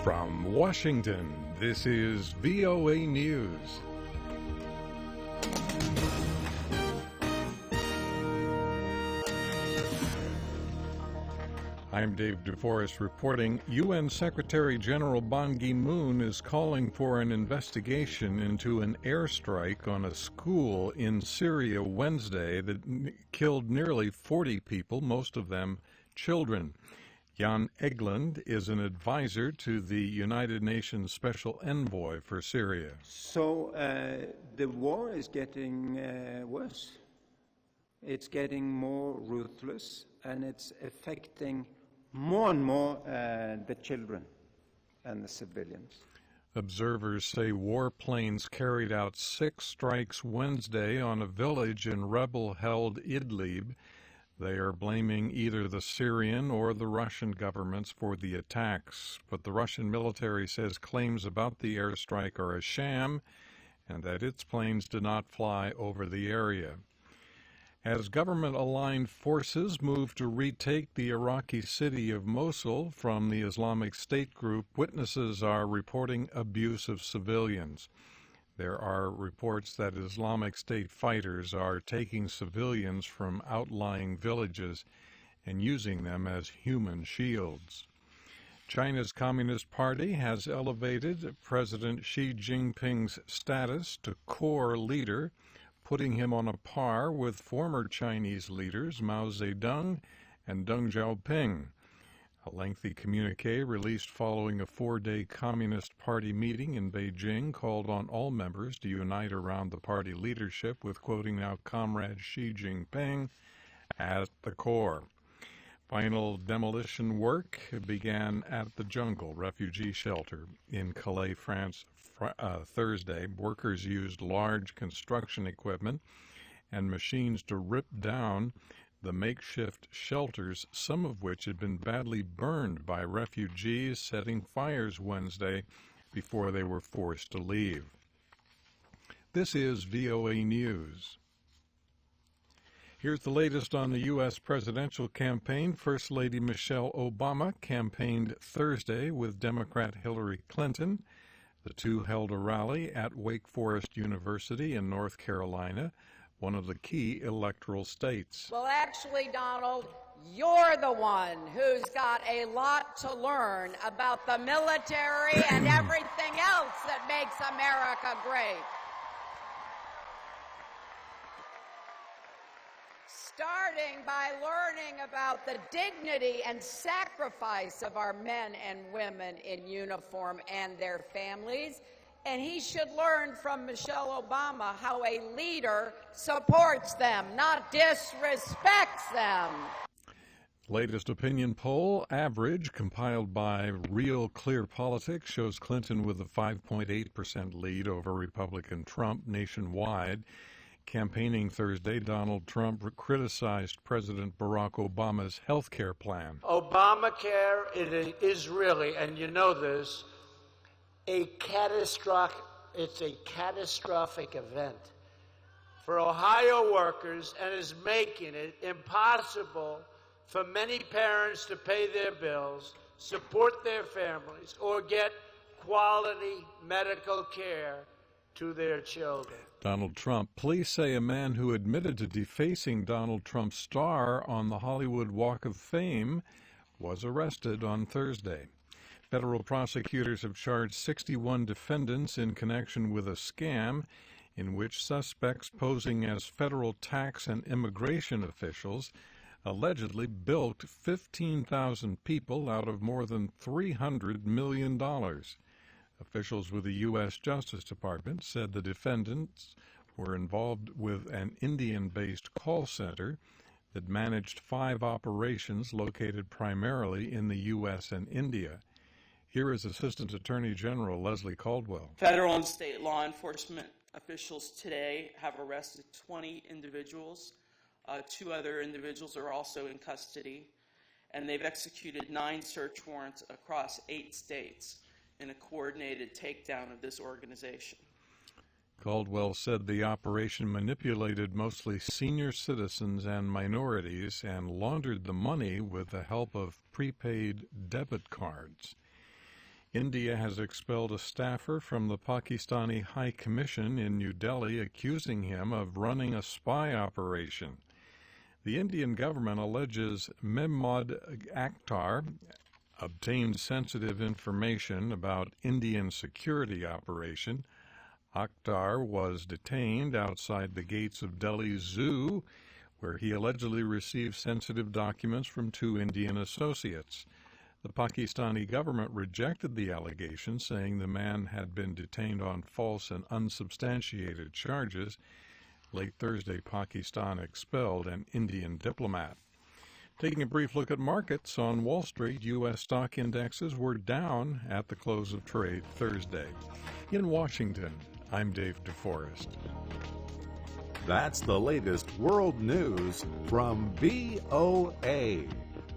From Washington, this is VOA News. I'm David DeForest reporting. UN Secretary General Ban Ki-moon is calling for an investigation into an airstrike on a school in Syria Wednesday that killed nearly 40 people, most of them children. Jan Egeland is an advisor to the United Nations Special Envoy for Syria. So the war is getting worse. It's getting more ruthless, and it's affecting more and more the children and the civilians. Observers say warplanes carried out 6 strikes Wednesday on a village in rebel-held Idlib. They are blaming either the Syrian or the Russian governments for the attacks, but the Russian military says claims about the airstrike are a sham and that its planes did not fly over the area. As government-aligned forces move to retake the Iraqi city of Mosul from the Islamic State group, witnesses are reporting abuse of civilians. There are reports that Islamic State fighters are taking civilians from outlying villages and using them as human shields. China's Communist Party has elevated President Xi Jinping's status to core leader, putting him on a par with former Chinese leaders Mao Zedong and Deng Xiaoping. A lengthy communique released following a 4-day Communist Party meeting in Beijing called on all members to unite around the party leadership with, quoting now, Comrade Xi Jinping at the core. Final demolition work began at the Jungle refugee shelter in Calais, France, Thursday. Workers used large construction equipment and machines to rip down the makeshift shelters, some of which had been badly burned by refugees setting fires Wednesday before they were forced to leave. This is VOA News. Here's the latest on the U.S. presidential campaign. First Lady Michelle Obama campaigned Thursday with Democrat Hillary Clinton. The two held a rally at Wake Forest University in North Carolina, one of the key electoral states. Well, actually, Donald, you're the one who's got a lot to learn about the military and everything else that makes America great. Starting by learning about the dignity and sacrifice of our men and women in uniform and their families. And he should learn from Michelle Obama how a leader supports them, not disrespects them. Latest opinion poll average compiled by Real Clear Politics shows Clinton with a 5.8% lead over Republican Trump nationwide. Campaigning Thursday, Donald Trump criticized President Barack Obama's health care plan. Obamacare, it is really, and you know this, it's a catastrophic event for Ohio workers and is making it impossible for many parents to pay their bills, support their families, or get quality medical care to their children. Donald Trump. Police say a man who admitted to defacing Donald Trump's star on the Hollywood Walk of Fame was arrested on Thursday. Federal prosecutors have charged 61 defendants in connection with a scam in which suspects posing as federal tax and immigration officials allegedly bilked 15,000 people out of more than $300 million. Officials with the U.S. Justice Department said the defendants were involved with an Indian-based call center that managed 5 operations located primarily in the U.S. and India. Here is Assistant Attorney General Leslie Caldwell. Federal and state law enforcement officials today have arrested 20 individuals. 2 other individuals are also in custody, and they've executed 9 search warrants across 8 states in a coordinated takedown of this organization. Caldwell said the operation manipulated mostly senior citizens and minorities and laundered the money with the help of prepaid debit cards. India has expelled a staffer from the Pakistani High Commission in New Delhi, accusing him of running a spy operation. The Indian government alleges Mehmood Akhtar obtained sensitive information about Indian security operation. Akhtar was detained outside the gates of Delhi's zoo, where he allegedly received sensitive documents from 2 Indian associates. The Pakistani government rejected the allegation, saying the man had been detained on false and unsubstantiated charges. Late Thursday, Pakistan expelled an Indian diplomat. Taking a brief look at markets on Wall Street, U.S. stock indexes were down at the close of trade Thursday. In Washington, I'm Dave DeForest. That's the latest world news from VOA.